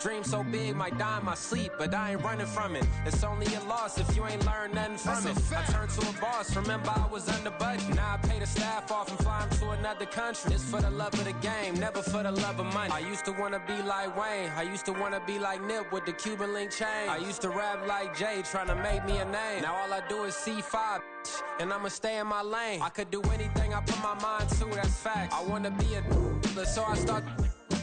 Dream so big, might die in my sleep, but I ain't running from it. It's only a loss if you ain't learned nothing from it. I turned to a boss, remember I was under budget. Now I pay the staff off and fly them to another country. It's for the love of the game, never for the love of money. I used to wanna be like Wayne, I used to wanna be like Nip with the Cuban link chain. I used to rap like Jay, trying to make me a name. Now all I do is C5, and I'ma stay in my lane. I could do anything I put my mind to, that's fact. I wanna be a so I start.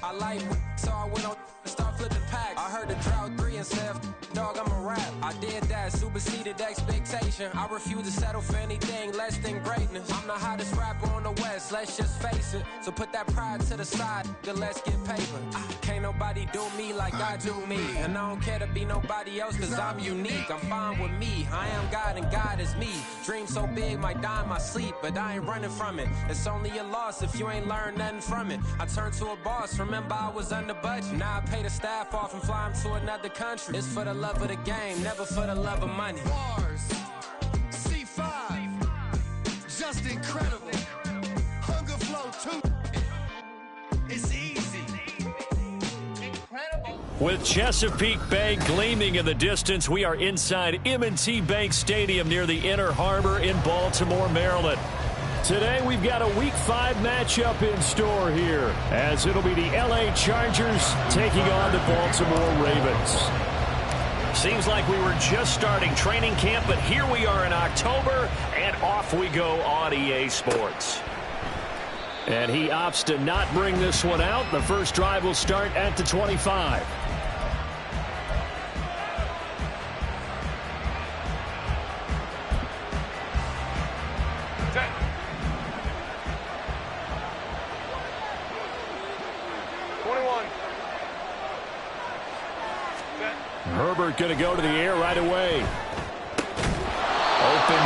I like, so I went on and start flipping packs. I heard the drought 3 and said, dog, I'm a rap. I did that, superseded expectation. I refuse to settle for anything less than greatness. I'm the hottest rapper on the West, let's just face it. So put that pride to the side, then let's get paper. Can't nobody do me like I do me. And I don't care to be nobody else, cause I'm unique. I'm fine with me, I am God and God is me. Dream so big, might die in my sleep, but I ain't running from it. It's only a loss if you ain't learned nothing from it. I turned to a boss, remember I was under budget. Now I pay the staff off and fly them to another country. It's for the love of the game, never for the love of money. Bars, C5, just incredible. Hunger Flow 2, it's easy. Incredible. With Chesapeake Bay gleaming in the distance, we are inside M&T Bank Stadium near the Inner Harbor in Baltimore, Maryland. Today, we've got a Week 5 matchup in store here, as it'll be the L.A. Chargers taking on the Baltimore Ravens. Seems like we were just starting training camp, but here we are in October, and off we go on EA Sports. And he opts to not bring this one out. The first drive will start at the 25. Herbert going to go to the air right away. Open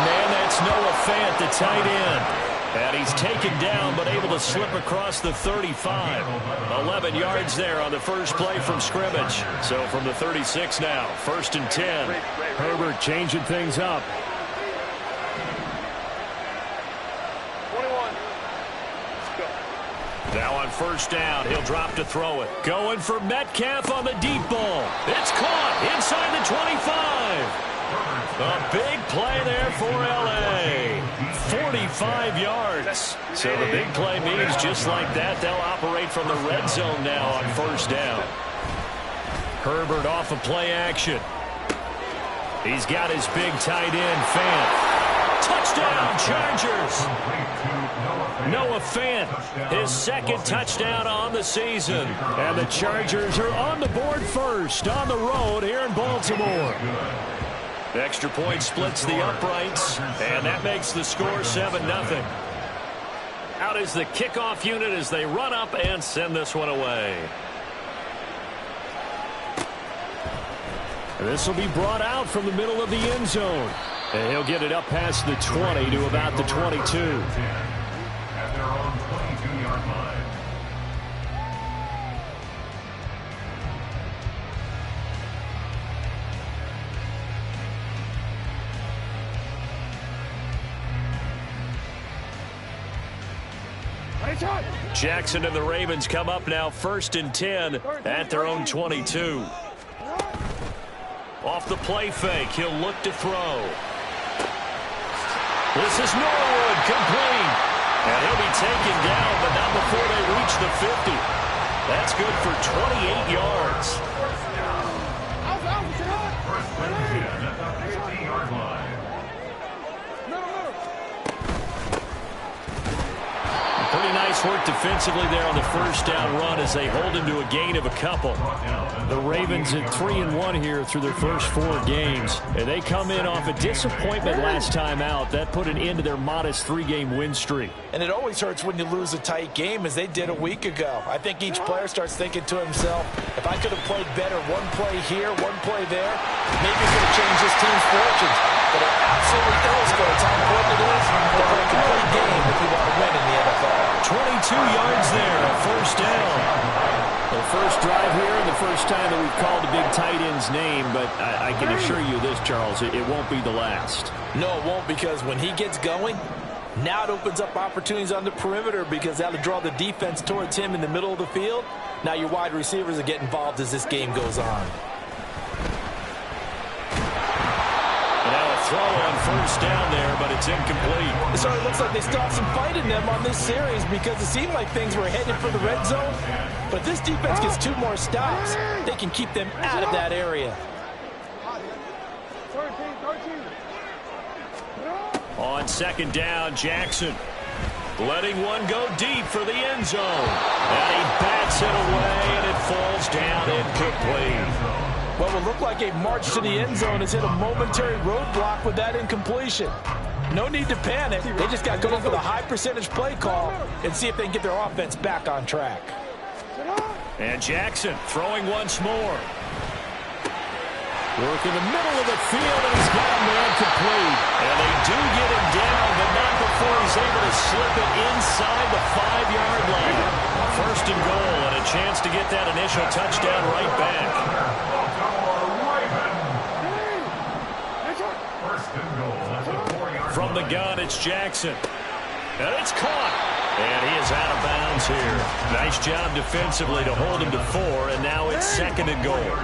man, that's Noah Fant, the tight end. And he's taken down, but able to slip across the 35. 11 yards there on the first play from scrimmage. So from the 36 now, 1st and 10. Herbert changing things up. 21. Now on 1st down, he'll drop to throw it. Going for Metcalf on the deep ball. It's caught inside the 25. A big play there for L.A. 45 yards. So the big play means just like that, they'll operate from the red zone now on 1st down. Herbert off of play action. He's got his big tight end, Fant. Touchdown, Chargers. Noah Fant, his 2nd touchdown on the season. And the Chargers are on the board first on the road here in Baltimore. Extra point splits the uprights, and that makes the score 7-0. Out is the kickoff unit as they run up and send this one away. This will be brought out from the middle of the end zone. And he'll get it up past the 20 to about the 22. At their own 22-yard line. Jackson and the Ravens come up now 1st and 10 at their own 22. Off the play fake, he'll look to throw. This is Norwood, complete. And he'll be taken down, but not before they reach the 50. That's good for 28 yards. First and 10 at the 50-yard line. Pretty nice work defensively there on the 1st down run as they hold him to a gain of a couple. The Ravens at 3-1 here through their first 4 games. And they come in off a disappointment last time out. That put an end to their modest 3-game win streak. And it always hurts when you lose a tight game, as they did a week ago. I think each player starts thinking to himself, if I could have played better one play here, one play there, maybe it could have changed this team's fortunes. But it absolutely illustrates how important it is to play a complete game if you want to win in the NFL. 22 yards there, a 1st down. The first drive here, and the first time that we've called the big tight end's name, but I can assure you this, Charles, it won't be the last. No, it won't, because when he gets going, now it opens up opportunities on the perimeter, because that'll draw the defense towards him in the middle of the field. Now your wide receivers will get involved as this game goes on. Now a throw on first down there, but it's incomplete. It certainly looks like they still have some fight in them on this series because it seemed like things were headed for the red zone. But if this defense gets 2 more stops, they can keep them out of that area. On second down, Jackson letting one go deep for the end zone. And he bats it away, and it falls down incomplete. What will look like a march to the end zone has hit a momentary roadblock with that incompletion. No need to panic. They just got to go for the high percentage play call and see if they can get their offense back on track. And Jackson throwing once more. Work in the middle of the field, and he's got a man complete. And they do get him down, but not before he's able to slip it inside the 5-yard line. First and goal, and a chance to get that initial touchdown right back. From the gun, it's Jackson. And it's caught. And he is out of bounds here. Nice job defensively to hold him to 4, and now it's second and goal.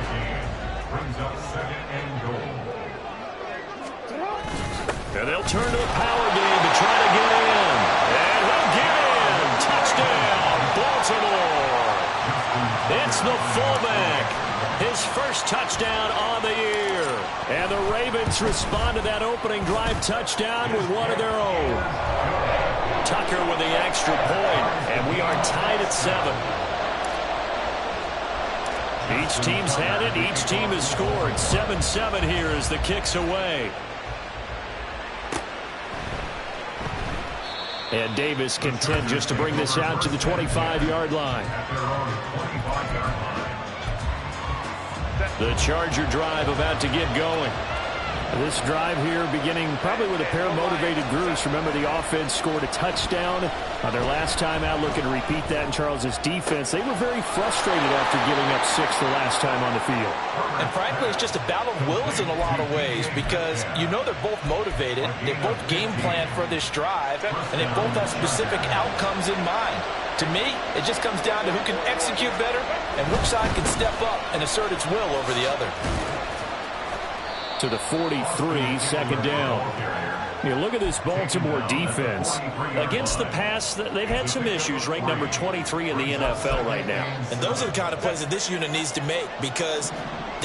And they'll turn to the power game to try to get in. And he'll get in. Touchdown, Baltimore. It's the fullback. His first touchdown on the year. And the Ravens respond to that opening drive touchdown with one of their own. Tucker with the extra point. And we are tied at 7. Each team's had it. Each team has scored. 7-7 here as the kick's away. And Davis content just to bring this out to the 25-yard line. The Charger drive about to get going. This drive here beginning probably with a pair of motivated groups. Remember, the offense scored a touchdown their last time out. Looking to repeat that in Charles's defense. They were very frustrated after giving up 6 the last time on the field. And frankly, it's just a battle of wills in a lot of ways because you know they're both motivated. They both game plan for this drive, and they both have specific outcomes in mind. To me, it just comes down to who can execute better and which side can step up and assert its will over the other. To the 43, second down. You look at this Baltimore defense. Against the pass, they've had some issues, ranked number 23 in the NFL right now. And those are the kind of plays that this unit needs to make because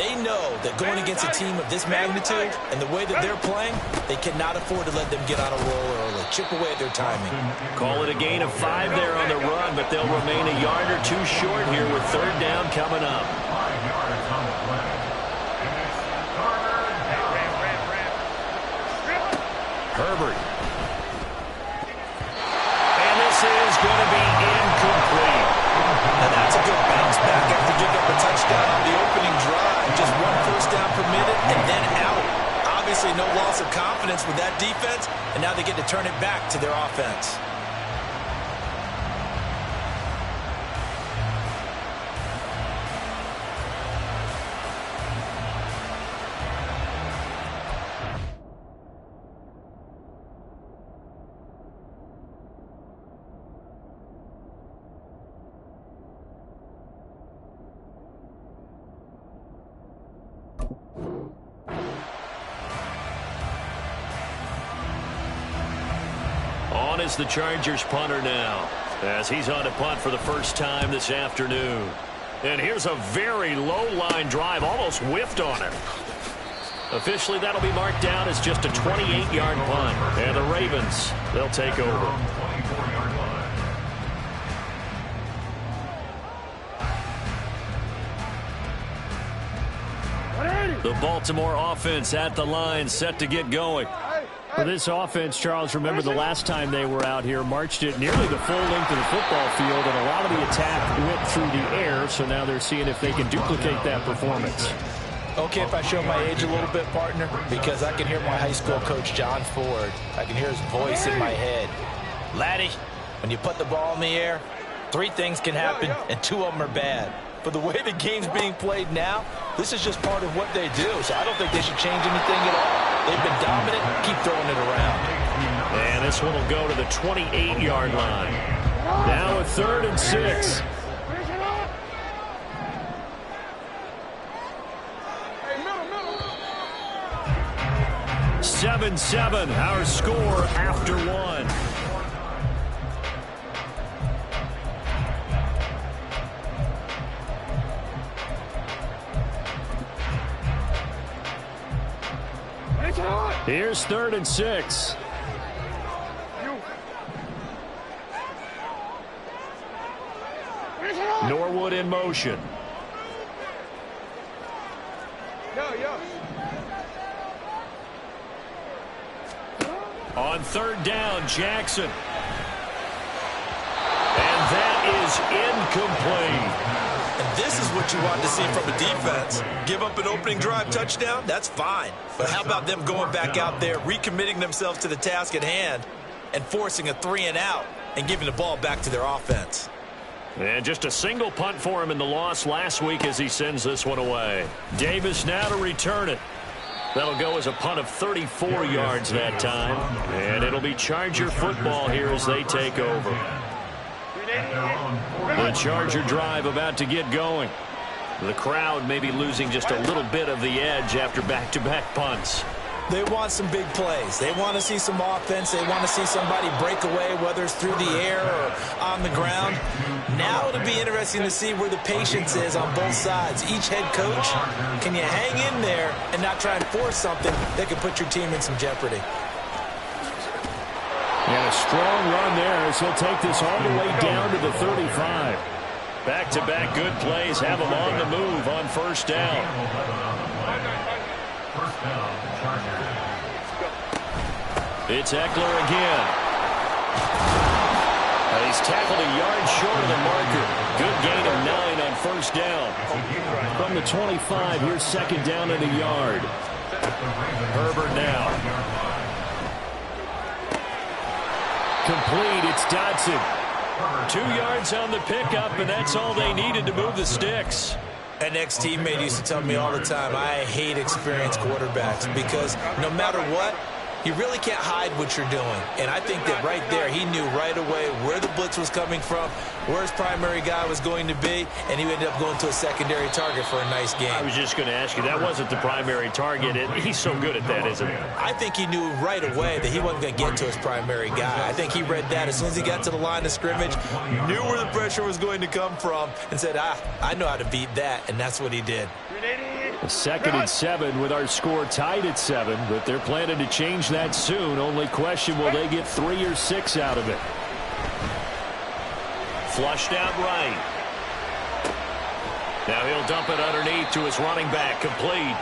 they know that going against a team of this magnitude and the way that they're playing, they cannot afford to let them get on a roll early, chip away at their timing. Call it a gain of 5 there on the run, but they'll remain a yard or 2 short here with third down coming up. 5 yards on the play. Herbert. And this is going to be incomplete. Now that's a good bounce back after giving up a touchdown on the opening drive. Just 1 first down permitted and then out. Obviously no loss of confidence with that defense, and now they get to turn it back to their offense. On is the Chargers punter now, as he's on to punt for the first time this afternoon. And here's a very low-line drive, almost whiffed on it. Officially, that'll be marked down as just a 28-yard punt. And the Ravens, they'll take over. The Baltimore offense at the line, set to get going. For this offense, Charles, remember the last time they were out here, marched it nearly the full length of the football field, and a lot of the attack went through the air, so now they're seeing if they can duplicate that performance. Okay, if I show my age a little bit, partner, because I can hear my high school coach, John Ford. I can hear his voice in my head. Laddie, when you put the ball in the air, 3 things can happen, and 2 of them are bad. But the way the game's being played now, this is just part of what they do, so I don't think they should change anything at all. They've been dominant. Keep throwing it around. And this one will go to the 28-yard line. Now a 3rd and 6. 7-7, our score after one. Here's 3rd and 6. Norwood in motion. On 3rd down, Jackson. And that is incomplete. And this is what you want to see from a defense. Give up an opening drive touchdown, that's fine. But how about them going back out there, recommitting themselves to the task at hand, and forcing a 3-and-out and giving the ball back to their offense. And just a single punt for him in the loss last week as he sends this one away. Davis now to return it. That'll go as a punt of 34 yards that time. And it'll be Charger football here as they take over. The Charger drive about to get going. The crowd may be losing just a little bit of the edge after back-to-back punts. They want some big plays. They want to see some offense. They want to see somebody break away, whether it's through the air or on the ground. Now it'll be interesting to see where the patience is on both sides. Each head coach, can you hang in there and not try and force something that could put your team in some jeopardy? And a strong run there as he'll take this all the way down to the 35. Back-to-back good plays have him on the move on 1st down. It's Eckler again. He's tackled a yard short of the marker. Good gain of 9 on 1st down. From the 25, here's 2nd down and a yard. Herbert now. Complete, it's Dodson. 2 yards on the pickup, and that's all they needed to move the sticks. An ex-teammate used to tell me all the time, I hate experienced quarterbacks because no matter what, you really can't hide what you're doing. And I think that right there, he knew right away where the blitz was coming from, where his primary guy was going to be, and he ended up going to a secondary target for a nice game. I was just going to ask you, that wasn't the primary target. He's so good at that, isn't he? I think he knew right away that he wasn't going to get to his primary guy. I think he read that as soon as he got to the line of scrimmage, knew where the pressure was going to come from, and said, I know how to beat that, and that's what he did. 2nd and 7 with our score tied at 7, but they're planning to change that soon. Only question, will they get 3 or 6 out of it? Flushed out right. Now he'll dump it underneath to his running back, complete.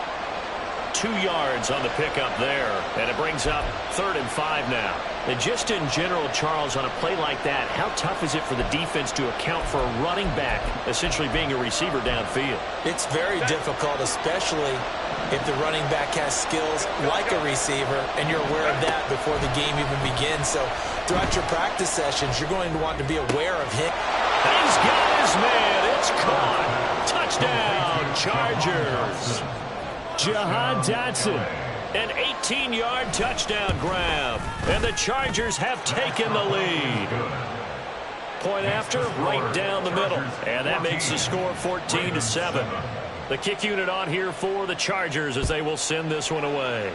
2 yards on the pickup there, and it brings up 3rd and 5 now. And just in general, Charles, on a play like that, how tough is it for the defense to account for a running back essentially being a receiver downfield? It's very difficult, especially if the running back has skills like a receiver, and you're aware of that before the game even begins. So throughout your practice sessions, you're going to want to be aware of him. He's got his man. It's caught. Touchdown, Chargers. Jahan Dotson. An 18-yard touchdown grab, and the Chargers have taken the lead. Point after, right down the middle, and that makes the score 14-7. The kick unit on here for the Chargers as they will send this one away.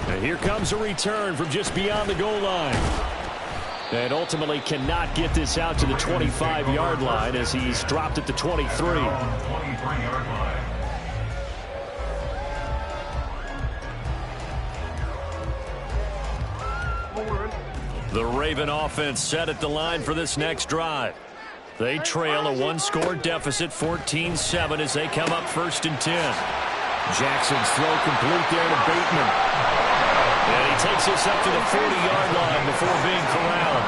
And here comes a return from just beyond the goal line. And ultimately cannot get this out to the 25-yard line as he's dropped at the 23. The Raven offense set at the line for this next drive. They trail a 1-score deficit, 14-7, as they come up 1st and 10. Jackson's throw complete there to Bateman. And he takes this up to the 40-yard line before being corralled.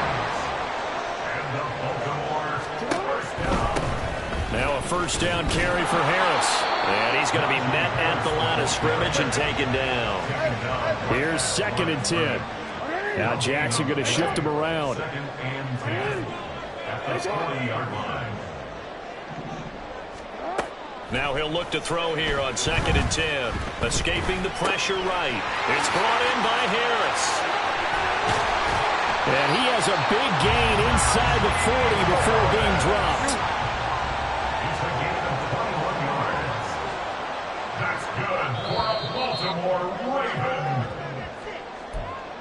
Now a 1st down carry for Harris. And he's going to be met at the line of scrimmage and taken down. Here's 2nd and 10. Now Jackson going to shift him around. Now he'll look to throw here on 2nd and 10. Escaping the pressure right. It's brought in by Harris. And he has a big gain inside the 40 before being dropped. That's good.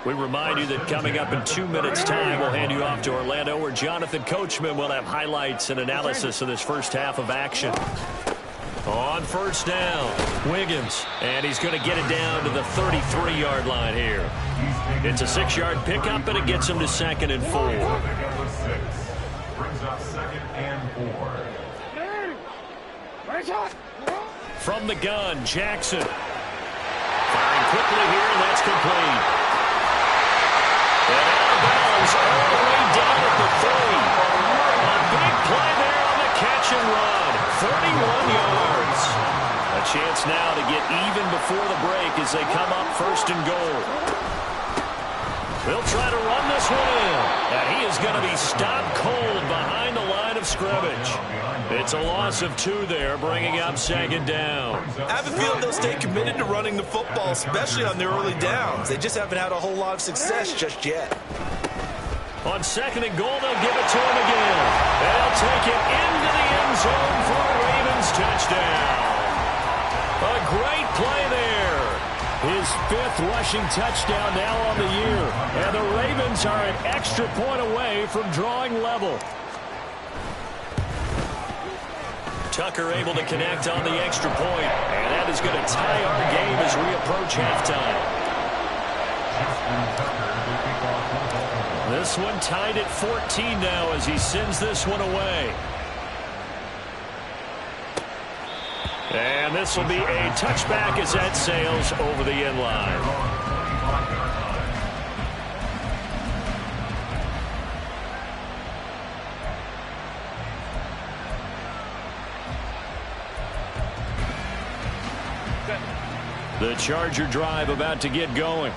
We remind you that coming up in 2 minutes' time, we'll hand you off to Orlando, where Jonathan Coachman will have highlights and analysis of this first half of action. On first down, Wiggins, and he's going to get it down to the 33-yard line here. It's a 6-yard pickup, and it gets him to 2nd and 4. Brings up 2nd and 4. From the gun, Jackson. Firing quickly here, and that's complete. And out of bounds all the way down at the 3. A big play there on the catch and run. 31 yards. A chance now to get even before the break as they come up 1st and goal. They'll try to run this one in. And he is going to be stopped cold behind the line of scrimmage. It's a loss of 2 there, bringing up 2nd down. I have a feeling they'll stay committed to running the football, especially on their early downs. They just haven't had a whole lot of success just yet. On 2nd and goal, they'll give it to him again. They'll take it into the end zone for a Ravens touchdown. A great play there. His 5th rushing touchdown now on the year. And the Ravens are an extra point away from drawing level. Tucker able to connect on the extra point. And that is going to tie our game as we approach halftime. This one tied at 14 now as he sends this one away. And this will be a touchback as that sails over the end line. The Charger drive about to get going.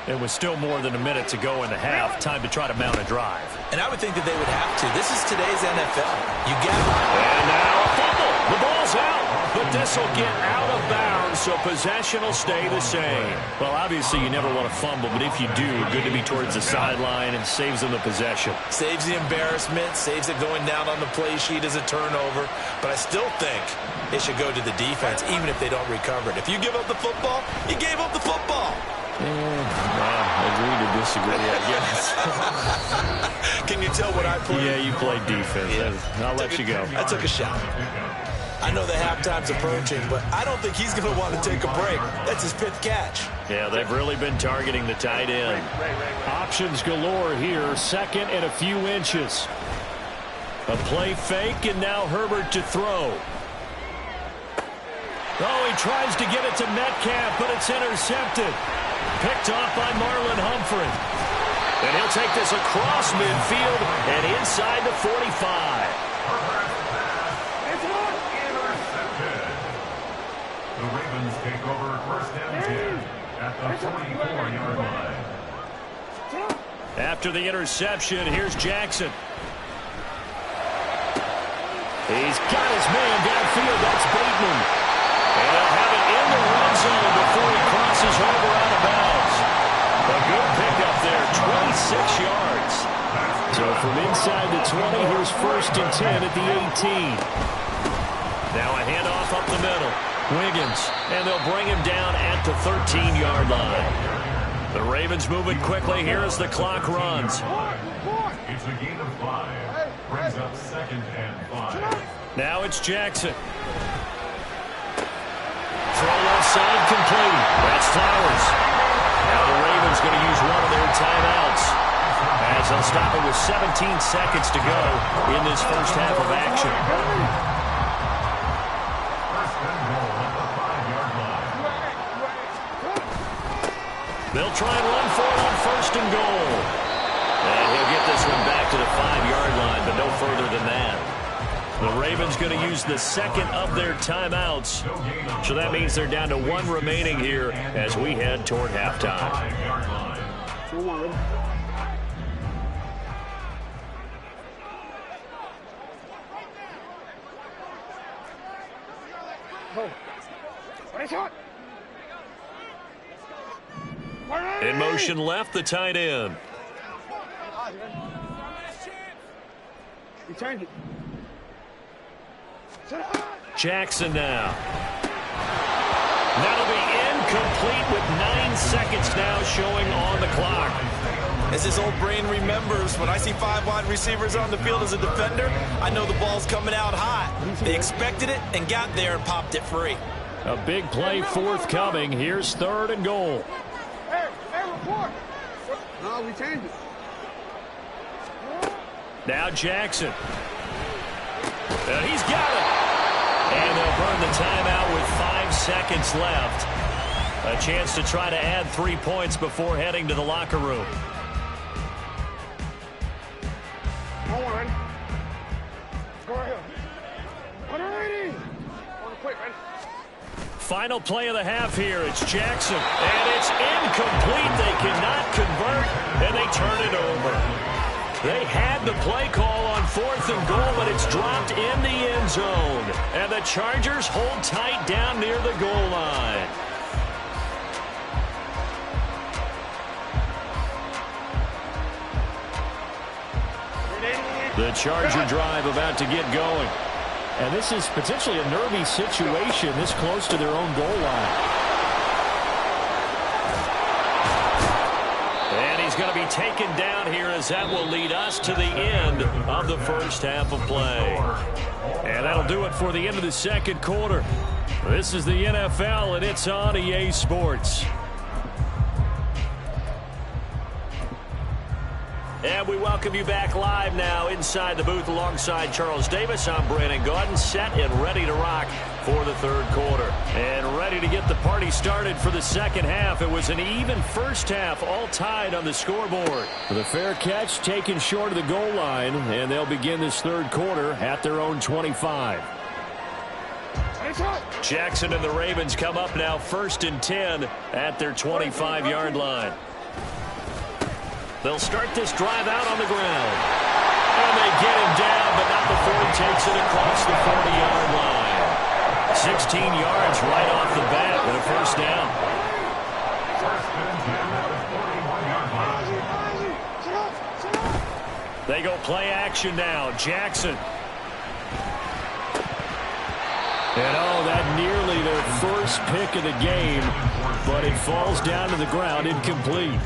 It was still more than a minute to go in the half. Time to try to mount a drive. And I would think that they would have to. This is today's NFL. You get it. And now a fumble. The ball's out. But this will get out of bounds, so possession will stay the same. Well, obviously you never want to fumble, but if you do, good to be towards the sideline and saves them the possession. Saves the embarrassment, saves it going down on the play sheet as a turnover. But I still think it should go to the defense, even if they don't recover it. If you give up the football, you gave up the football. Agree to disagree, I guess. Can you tell what I played? Yeah, you played defense. Yeah. I'll let you go. I took a shot. I know the halftime's approaching, but I don't think he's going to want to take a break. That's his 5th catch. Yeah, they've really been targeting the tight end. Options galore here. 2nd and a few inches. A play fake, and now Herbert to throw. Oh, he tries to get it to Metcalf, but it's intercepted. Picked off by Marlon Humphrey. And he'll take this across midfield and inside the 45. Intercepted. The Ravens take over 1st and 10 at the 44-yard line. After the interception, here's Jackson. He's got his man downfield. That's Bateman. And they'll have it in the red zone before he crosses over out of bounds. A good pickup there, 26 yards. So from inside the 20, here's 1st and 10 at the 18. Now a handoff up the middle. Wiggins, and they'll bring him down at the 13-yard line. The Ravens moving quickly here as the clock runs. It's a gain of 5. Brings up 2nd and 5. Now it's Jackson. Throw left side complete. That's Flowers. Now the Ravens going to use one of their timeouts as they'll stop it with 17 seconds to go in this first half of action. 1st and goal at the 5-yard line. They'll try and run for it on 1st and goal. And he'll get this one back to the 5-yard line, but no further than that. The Ravens going to use the 2nd of their timeouts. So that means they're down to 1 remaining here as we head toward halftime. 5-yard line. In motion left, the tight end. Jackson now. That'll be incomplete with 9 seconds now showing on the clock. As his old brain remembers, when I see 5 wide receivers on the field as a defender, I know the ball's coming out hot. They expected it and got there and popped it free. A big play forthcoming. Here's 3rd and goal. Hey, report. No, we changed it. Now Jackson. He's got it. And they'll burn the timeout with 5 seconds left. A chance to try to add 3 points before heading to the locker room. One. Go ahead. Ready. Quick, ready. Final play of the half here. It's Jackson. And it's incomplete. They cannot convert, and they turn it over. They had the play call on 4th and goal, but it's dropped in the end zone. And the Chargers hold tight down near the goal line. The Charger drive about to get going. And this is potentially a nervy situation this close to their own goal line. And he's going to be taken down here as that will lead us to the end of the first half of play. And that'll do it for the end of the second quarter. This is the NFL, and it's on EA Sports. And we welcome you back live now inside the booth alongside Charles Davis. I'm Brandon Gaudin, set and ready to rock for the third quarter. And ready to get the party started for the second half. It was an even first half, all tied on the scoreboard. The fair catch taken short of the goal line, and they'll begin this third quarter at their own 25. Jackson and the Ravens come up now 1st and 10 at their 25-yard line. They'll start this drive out on the ground. And they get him down, but not before he takes it across the 40-yard line. 16 yards right off the bat with a first down. They go play action now. Jackson. And that nearly their first pick of the game, but it falls down to the ground incomplete.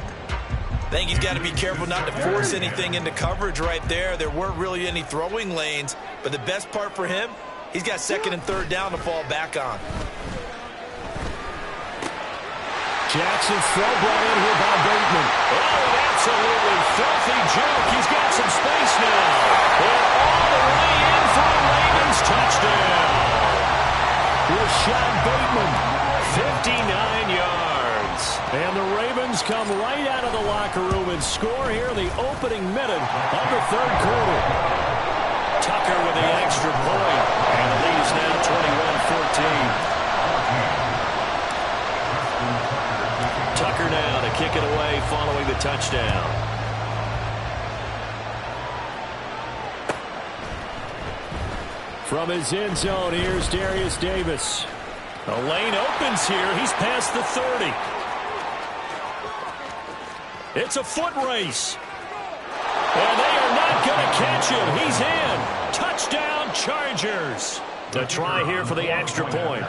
I think he's got to be careful not to force anything into coverage right there. There weren't really any throwing lanes, but the best part for him, he's got 2nd and 3rd down to fall back on. Jackson throw brought in here by Bateman. Oh, an absolutely filthy juke. He's got some space now. And all the way in for a Ravens touchdown. Rashad Bateman, 59 yards. And the Ravens come right out of the locker room and score here in the opening minute of the third quarter. Tucker with the extra point. And the lead is now 21-14. Tucker now to kick it away following the touchdown. From his end zone, here's Darius Davis. The lane opens here. He's past the 30. It's a foot race. And they are not going to catch him. He's in. Touchdown, Chargers. A try here for the extra point.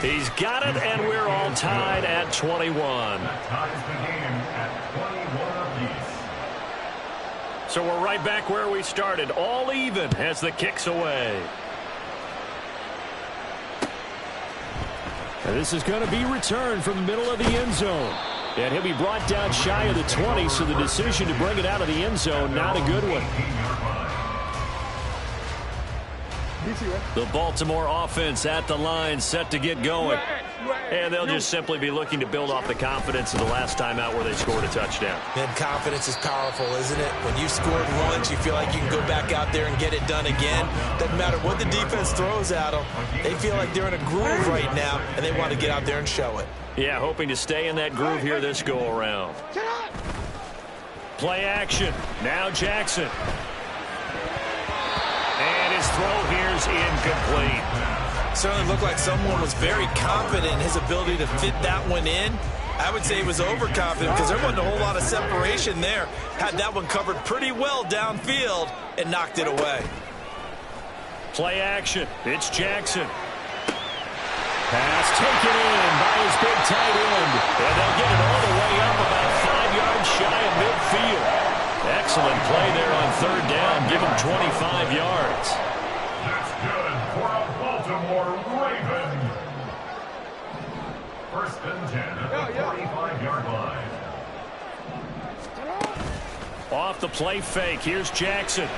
He's got it, and we're all tied at 21. That ties the game at 21 apiece. So we're right back where we started, all even as the kick's away. And this is going to be returned from the middle of the end zone. And he'll be brought down shy of the 20, so the decision to bring it out of the end zone, not a good one. The Baltimore offense at the line, set to get going. And they'll just simply be looking to build off the confidence of the last time out where they scored a touchdown. And confidence is powerful, isn't it? When you scored once, you feel like you can go back out there and get it done again. Doesn't matter what the defense throws at them. They feel like they're in a groove right now, and they want to get out there and show it. Yeah, hoping to stay in that groove here this go-around. Play action. Now Jackson. And his throw here's incomplete. Certainly looked like someone was very confident in his ability to fit that one in. I would say he was overconfident because there wasn't a whole lot of separation there. Had that one covered pretty well downfield and knocked it away. Play action. It's Jackson. Pass taken in by his big tight end. And they'll get it all the way up about 5 yards shy of midfield. Excellent play there on third down. Give him 25 yards. That's good for a Baltimore Raven. First and 10 at the 45-yard line. Off the play fake. Here's Jackson.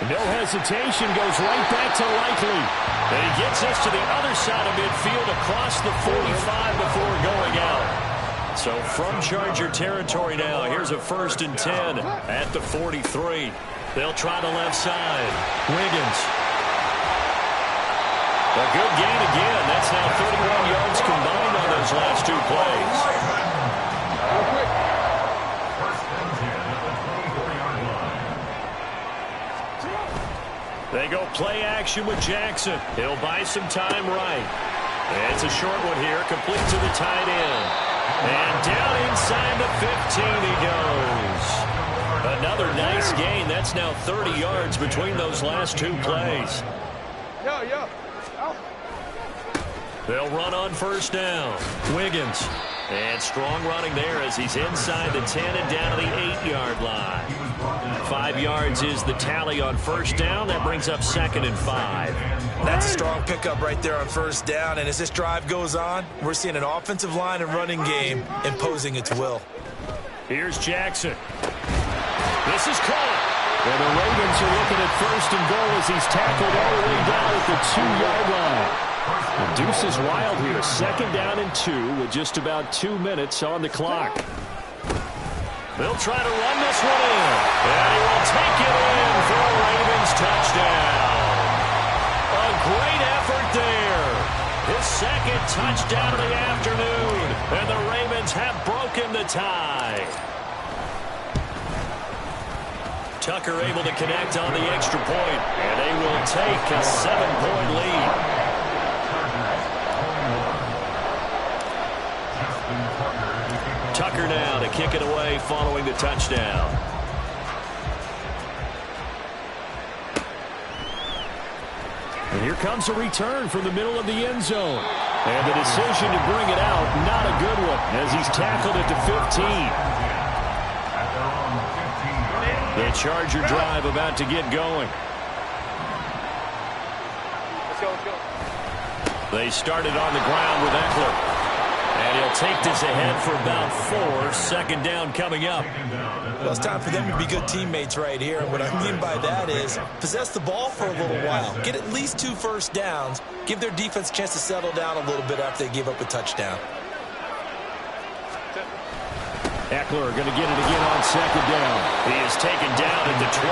No hesitation, goes right back to Likely. And he gets us to the other side of midfield across the 45 before going out. So from Charger territory now, here's a first and 10 at the 43. They'll try the left side. Wiggins. A good gain again. That's now 31 yards combined on those last two plays. First and 10 at the 24-yard line. They go play action with Jackson. He'll buy some time right. And it's a short one here, complete to the tight end. And down inside the 15 he goes. Another nice gain. That's now 30 yards between those last two plays. They'll run on first down. Wiggins. And strong running there as he's inside the 10 and down to the 8-yard line. 5 yards is the tally on first down. That brings up second and 5. That's a strong pickup right there on first down. And as this drive goes on, we're seeing an offensive line and running game imposing its will. Here's Jackson. This is caught. And the Ravens are looking at first and goal as he's tackled all the way down at the 2-yard line. The deuce is wild here. Second down and 2 with just about 2 minutes on the clock. They'll try to run this one in. And he will take it in for a Ravens touchdown. A great effort there. His second touchdown of the afternoon. And the Ravens have broken the tie. Tucker able to connect on the extra point. And they will take a 7-point lead. Tucker now to kick it away following the touchdown. And here comes a return from the middle of the end zone. And the decision to bring it out, not a good one, as he's tackled at the 15. The Charger drive about to get going. They started on the ground with Eckler. And he'll take this ahead for about 4. Second down coming up. Well, it's time for them to be good teammates right here. And what I mean by that is possess the ball for a little while. Get at least 2 first downs. Give their defense a chance to settle down a little bit after they give up a touchdown. Eckler going to get it again on second down. He is taken down at the 21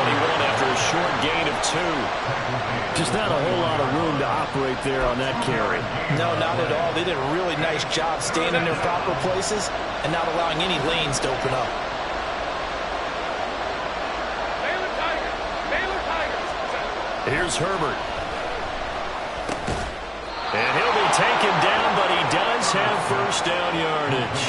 after a short gain of 2. Just not a whole lot of room to operate there on that carry. No, not at all. They did a really nice job staying in their proper places and not allowing any lanes to open up. Here's Herbert. And he'll be taken down, but he does have first down yardage.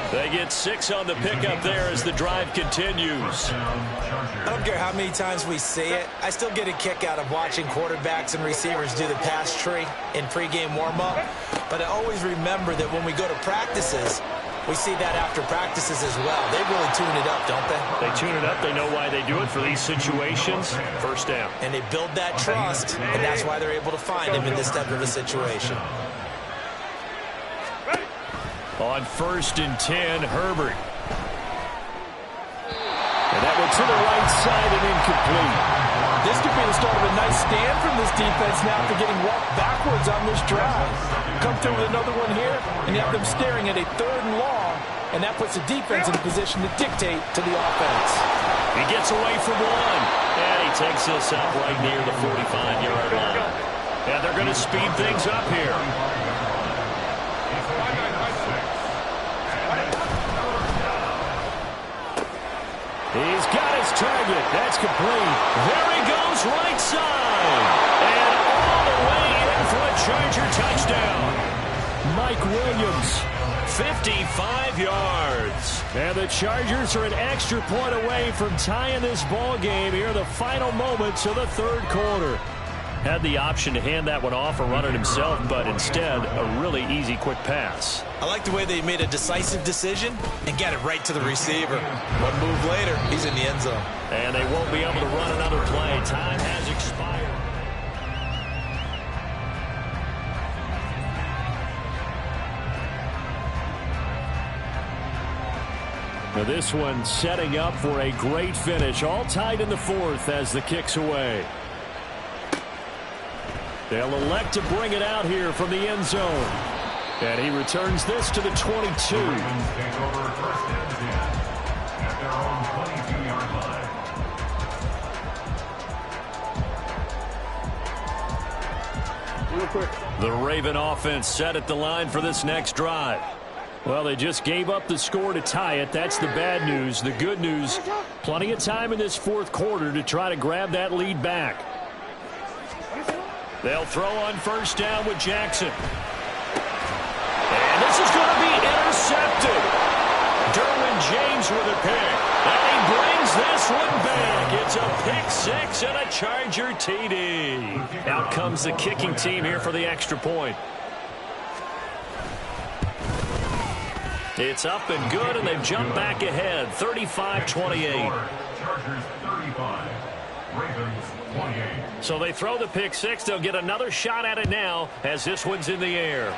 They get 6 on the pickup there as the drive continues. I don't care how many times we say it. I still get a kick out of watching quarterbacks and receivers do the pass tree in pregame warm-up. But I always remember that when we go to practices, we see that after practices as well. They really tune it up, don't they? They tune it up. They know why they do it for these situations. First down. And they build that trust, and that's why they're able to find him in this type of a situation. On first and 10, Herbert. And that one to the right side and incomplete. This could be the start of a nice stand from this defense now after getting walked backwards on this drive. Come through with another one here, and you have them staring at a 3rd and long, and that puts the defense in a position to dictate to the offense. He gets away from one, and he takes this up right near the 45-yard line. And they're going to speed things up here. He's got his target. That's complete. There he goes, right side. And all the way in for a Charger touchdown. Mike Williams, 55 yards. And the Chargers are an extra point away from tying this ball game here in the final moments of the 3rd quarter. Had the option to hand that one off or run it himself, but instead, a really easy, quick pass. I like the way they made a decisive decision and got it right to the receiver. One move later, he's in the end zone. And they won't be able to run another play. Time has expired. Now this one setting up for a great finish. All tied in the fourth as the kick's away. They'll elect to bring it out here from the end zone. And he returns this to the 22. The Ravens take over first and 10 at their own 22-yard line. The Raven offense set at the line for this next drive. Well, they just gave up the score to tie it. That's the bad news. The good news, plenty of time in this fourth quarter to try to grab that lead back. They'll throw on first down with Jackson. And this is going to be intercepted. Derwin James with a pick. And he brings this one back. It's a pick six and a Charger TD. Out comes the kicking team here for the extra point. It's up and good, and they've jumped back ahead, 35-28. Chargers 35, Ravens 28. So they throw the pick six. They'll get another shot at it now as this one's in the air.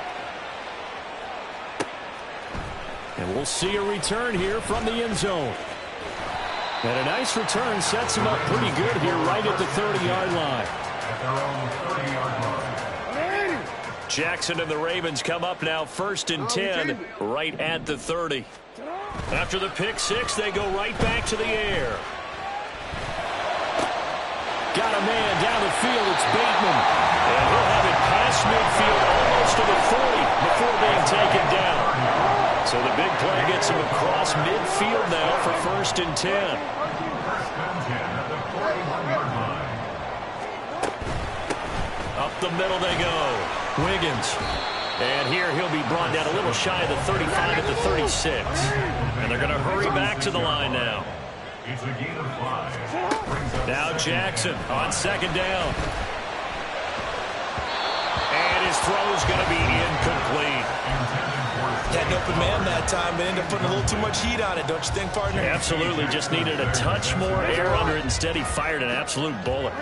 And we'll see a return here from the end zone. And a nice return sets him up pretty good here right at the 30-yard line. At their own 30-yard line. Jackson and the Ravens come up now first and 10 right at the 30. After the pick six, they go right back to the air. Got a man down the field. It's Bateman. And he'll have it past midfield almost to the 40 before being taken down. So the big play gets him across midfield now for first and 10. First and 10 at the 41-yard line. Up the middle they go. Wiggins. And here he'll be brought down a little shy of the 35 at the 36. And they're going to hurry back to the line now. It's a gain of 5. Now Jackson on second down. And his throw's going to be incomplete. Had an open man that time, but ended up putting a little too much heat on it, don't you think, partner? Absolutely. Just needed a touch more air under it. Instead, he fired an absolute bullet.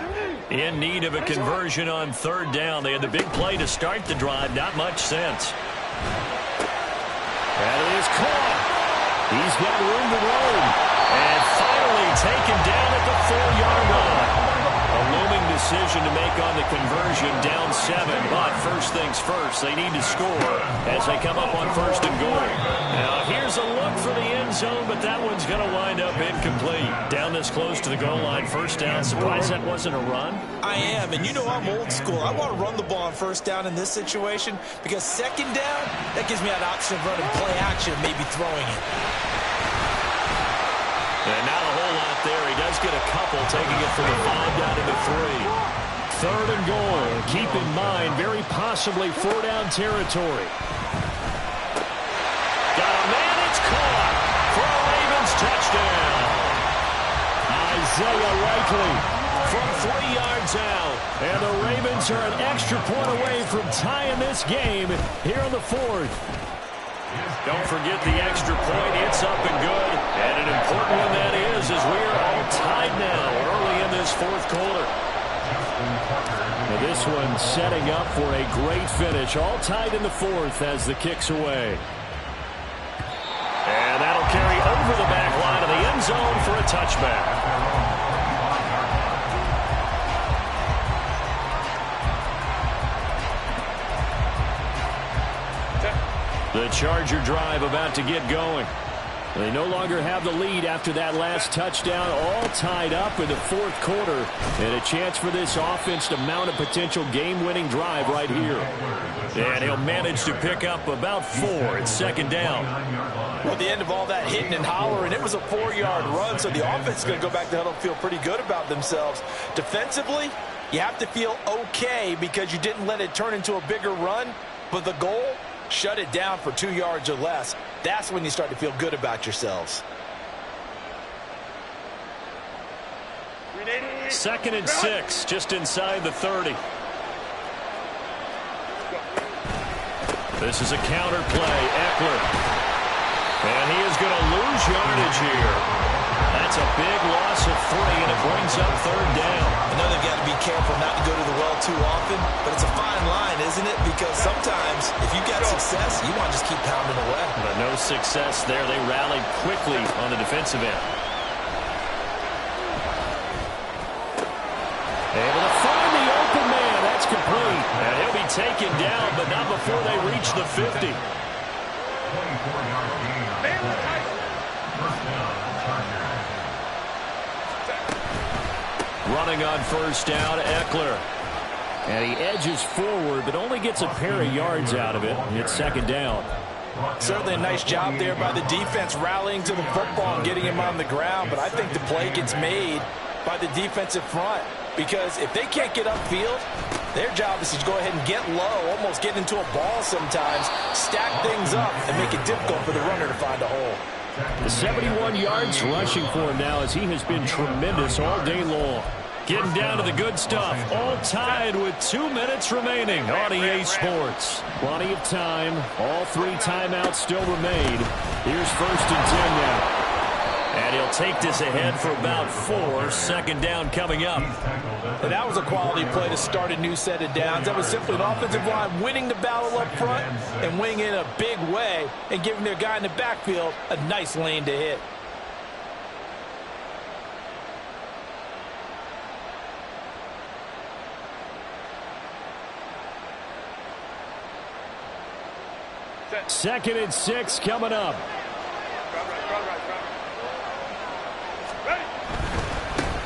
In need of a conversion on third down. They had the big play to start the drive. Not much sense. That is caught. He's got room to roam. And finally taken down at the 4-yard line. A looming decision to make on the conversion, down 7. But first things first, they need to score as they come up on first and goal. Now here's a look for the end zone, but that one's going to wind up incomplete. Down this close to the goal line, first down. Surprised that wasn't a run? I am, and you know I'm old school. I want to run the ball on first down in this situation because second down, that gives me that option of running play action and maybe throwing it. And not a whole lot there. He does get a couple, taking it from the 5 down to the 3. Third and goal. Keep in mind, very possibly 4-down territory. Got a man, it's caught for a Ravens touchdown. Isaiah Likely from 3 yards out. And the Ravens are an extra point away from tying this game here in the fourth. Don't forget the extra point. It's up and good. And an important one that is, as we are all tied now early in this fourth quarter. Now this one setting up for a great finish. All tied in the fourth as the kick's away. And that'll carry over the back line of the end zone for a touchback. The Charger drive about to get going. They no longer have the lead after that last touchdown, all tied up in the fourth quarter. And a chance for this offense to mount a potential game-winning drive right here. And he'll manage to pick up about 4. It's second down. Well, at the end of all that hitting and hollering, it was a 4-yard run, so the offense is going to go back to the huddle and feel pretty good about themselves. Defensively, you have to feel okay because you didn't let it turn into a bigger run, but the goal, shut it down for 2 yards or less. That's when you start to feel good about yourselves. Second and 6, just inside the 30. This is a counter play. Eckler. And he is going to lose yardage here. That's a big loss of 3, and it brings up 3rd down. I know they've got to be careful not to go to the well too often, but it's a fine line, isn't it? Because sometimes, if you've got success, you want to just keep pounding away. But no success there. They rallied quickly on the defensive end. Able to find the open man. That's complete. And he'll be taken down, but not before they reach the 50. 24-yard gain. First down, Chargers. Running on first down, Eckler. And he edges forward, but only gets a pair of yards out of it. It's 2nd down. Certainly a nice job there by the defense rallying to the football and getting him on the ground, but I think the play gets made by the defensive front because if they can't get upfield, their job is to go ahead and get low, almost get into a ball sometimes, stack things up, and make it difficult for the runner to find a hole. The 71 yards rushing for him now as he has been tremendous all day long. Getting down to the good stuff. All tied with 2 minutes remaining on EA Sports. Plenty of time. All 3 timeouts still remain. Here's 1st and 10 now. And he'll take this ahead for about 4. 2nd down coming up. And that was a quality play to start a new set of downs. That was simply an offensive line winning the battle up front and winning in a big way and giving their guy in the backfield a nice lane to hit. Second and 6 coming up.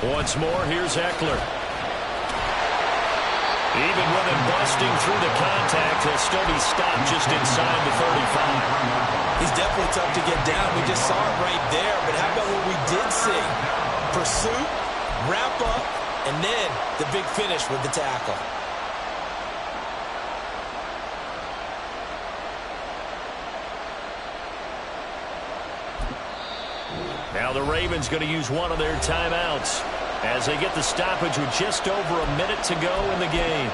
Once more, here's Eckler. Even with him busting through the contact, he'll still be stopped just inside the 35. He's definitely tough to get down. We just saw it right there. But how about what we did see? Pursuit, wrap up, and then the big finish with the tackle. Now the Ravens going to use one of their timeouts as they get the stoppage with just over a minute to go in the game.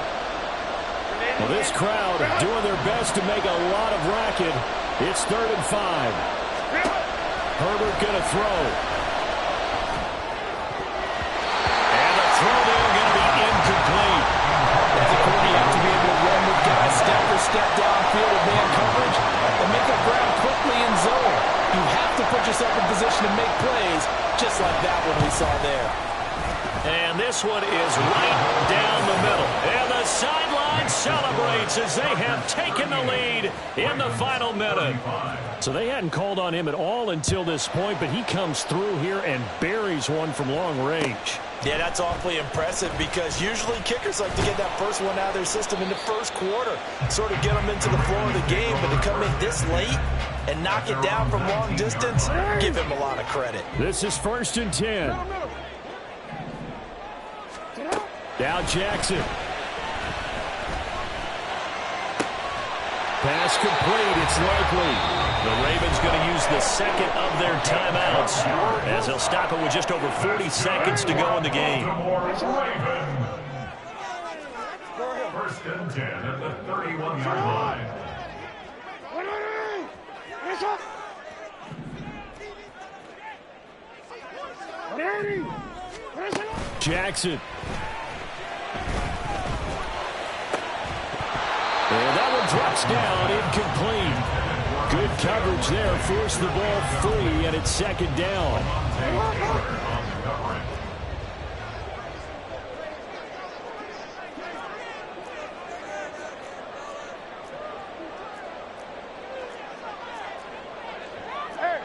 Well, this crowd doing their best to make a lot of racket. It's 3rd and 5. Herbert going to throw. And the throw there going to be incomplete. As a quarterback, you have to be able to run with guys step for step downfield with man coverage and make up ground quickly in zone. You have to put yourself in position to make plays just like that one we saw there. And this one is right down the middle. And the sideline celebrates as they have taken the lead in the final minute. So they hadn't called on him at all until this point, but he comes through here and buries one from long range. Yeah, that's awfully impressive because usually kickers like to get that first one out of their system in the first quarter, sort of get them into the flow of the game, but to come in this late and knock it down from long distance, give him a lot of credit. This is 1st and 10. Now Jackson. Pass complete. It's likely. The Ravens going to use the 2nd of their timeouts as they'll stop it with just over 40 seconds to go in the game. First and 10 at the 31-yard line. Jackson. And that one drops down, incomplete. Good coverage there, forced the ball free, and it's 2nd down.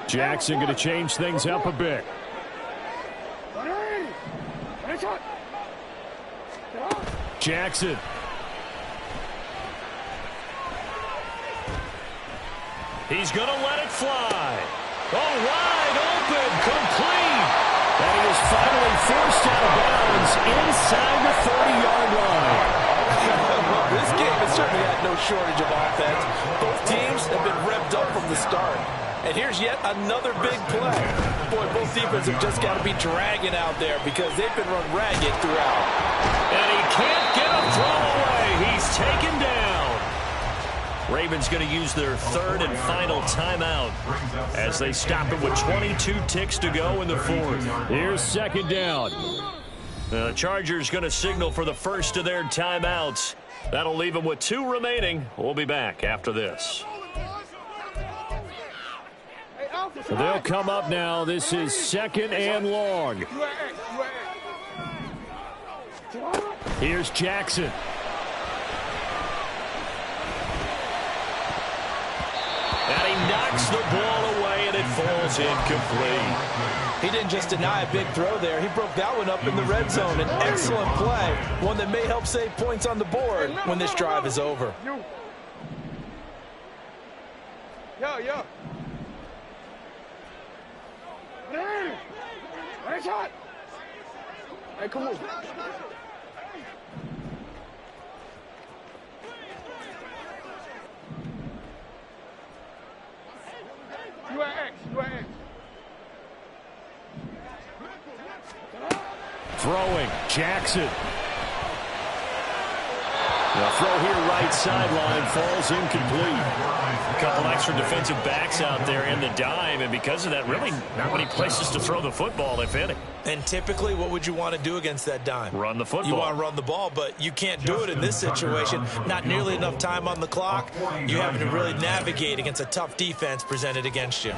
Jackson going to change things up a bit. Jackson. He's going to let it fly. Oh, wide open, complete. And he is finally forced out of bounds inside the 30-yard line. Well, this game has certainly had no shortage of offense. Both teams have been revved up from the start. And here's yet another big play. Boy, both defenses have just got to be dragging out there because they've been run ragged throughout. And he can't get a throw away. He's taken down. Ravens going to use their third and final timeout as they stop it with 22 ticks to go in the fourth. Here's second down. The Chargers going to signal for the first of their timeouts. That'll leave them with 2 remaining. We'll be back after this. They'll come up now. This is second and long. Here's Jackson. And he knocks the ball away, and it falls incomplete. He didn't just deny a big throw there. He broke that one up in the red zone. An excellent play, one that may help save points on the board when this drive is over. Yo. Nice shot. Hey, come on. You are X. Throwing, Jackson. The throw here right sideline falls incomplete. A couple extra defensive backs out there in the dime, and because of that, really not many places to throw the football, if any. And typically, what would you want to do against that dime? Run the football. You want to run the ball, but you can't do it in this situation. Not nearly enough time on the clock. You're having to really navigate against a tough defense presented against you.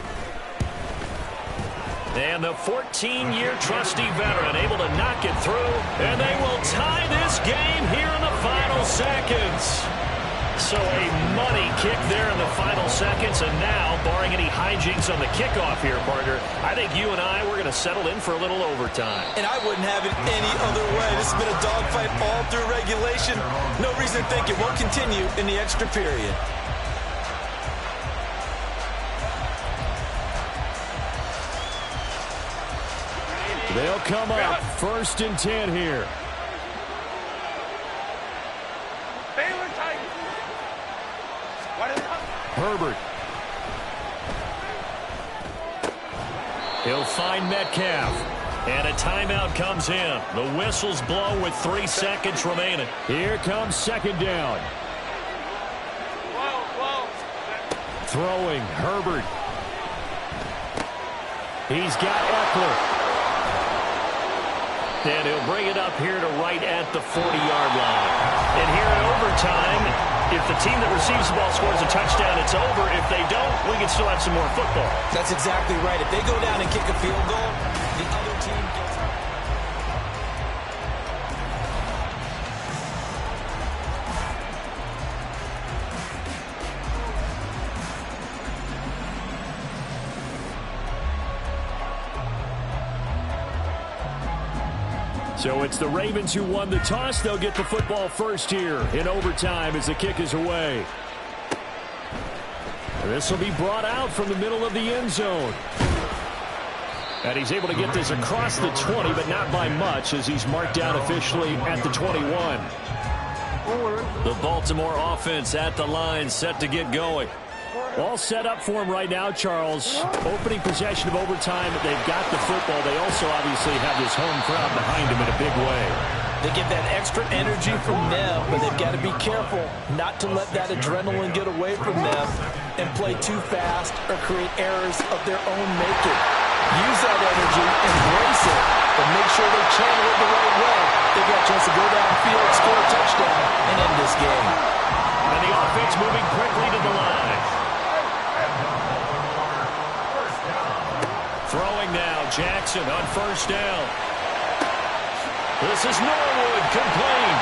And the 14-year trusty veteran able to knock it through, and they will tie this game here in the final seconds. So a money kick there in the final seconds, and now, barring any hijinks on the kickoff here, partner, I think you and I, we're going to settle in for a little overtime. And I wouldn't have it any other way. This has been a dogfight all through regulation. No reason to think it won't continue in the extra period. They'll come up first and 10 here. Herbert. He'll find Metcalf. And a timeout comes in. The whistle's blown with 3 seconds remaining. Here comes second down. Throwing, Herbert. He's got Eckler. And he'll bring it up here to right at the 40-yard line. And here in overtime, if the team that receives the ball scores a touchdown, it's over. If they don't, we can still have some more football. That's exactly right. If they go down and kick a field goal, the other team gets... So it's the Ravens who won the toss. They'll get the football first here in overtime as the kick is away. This will be brought out from the middle of the end zone. And he's able to get this across the 20, but not by much as he's marked down officially at the 21. The Baltimore offense at the line, set to get going. All set up for him right now, Charles. Opening possession of overtime. They've got the football. They also obviously have this home crowd behind them in a big way. They get that extra energy from them, but they've got to be careful not to let that adrenaline get away from them and play too fast or create errors of their own making. Use that energy, embrace it, but make sure they channel it the right way. They've got a chance to go downfield, score a touchdown, and end this game. And the offense moving quickly to the line. Throwing now, Jackson on first down. This is Norwood, complete.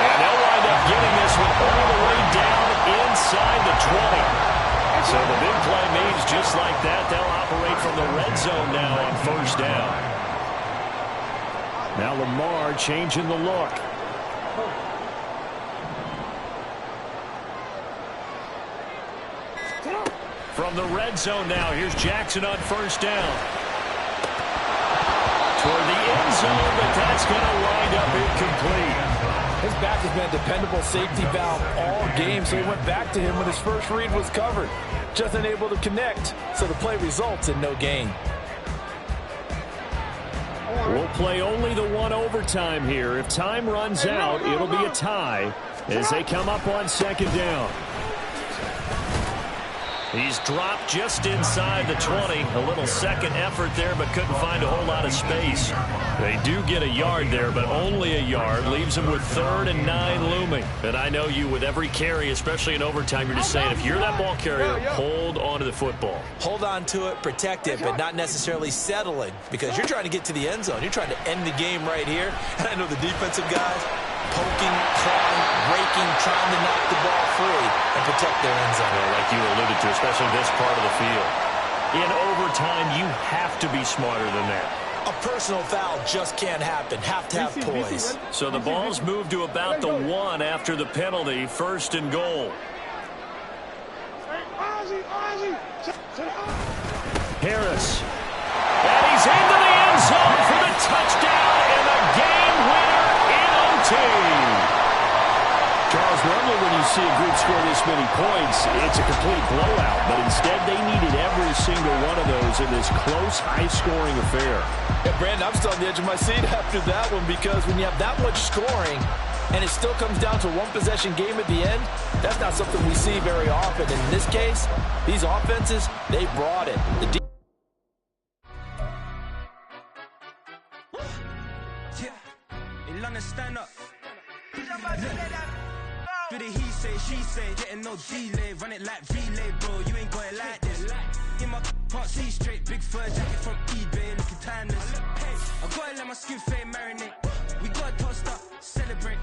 And they'll wind up getting this one all the way down inside the 20. So the big play means just like that, they'll operate from the red zone now on first down. Now Lamar changing the look. From the red zone now, here's Jackson on first down. Toward the end zone, but that's going to wind up incomplete. His back has been a dependable safety valve all game, so he went back to him when his first read was covered. Just unable to connect, so the play results in no gain. We'll play only the one overtime here. If time runs out, it'll be a tie as they come up on second down. He's dropped just inside the 20. A little second effort there, but couldn't find a whole lot of space. They do get a yard there, but only a yard. Leaves him with 3rd and 9 looming. And I know you, with every carry, especially in overtime, you're just saying, if you're that ball carrier, hold on to the football. Hold on to it, protect it, but not necessarily settle it, because you're trying to get to the end zone. You're trying to end the game right here. And I know the defensive guys poking, clawing, raking, trying to knock the ball free and protect their end zone. Well, like you alluded to, especially this part of the field. In overtime, you have to be smarter than that. A personal foul just can't happen. Have to have poise. So the ball's moved to about the 1 after the penalty. 1st and goal. Harris. And he's into the end zone for the touchdown and the game winner in OT. Charles, normally when you see a group score this many points, it's a complete blowout. But instead, they needed every single one of those in this close, high-scoring affair. Yeah, Brandon, I'm still on the edge of my seat after that one, because when you have that much scoring and it still comes down to a one-possession game at the end, that's not something we see very often. And in this case, these offenses, they brought it. Stand up. Do the he say, she say, getting no delay, run it like relay, bro. You ain't got it like this. In my can't see straight, big fur jacket from eBay, looking timeless. Hey, I gotta let my skin fade marinate. We gotta toast up, celebrate.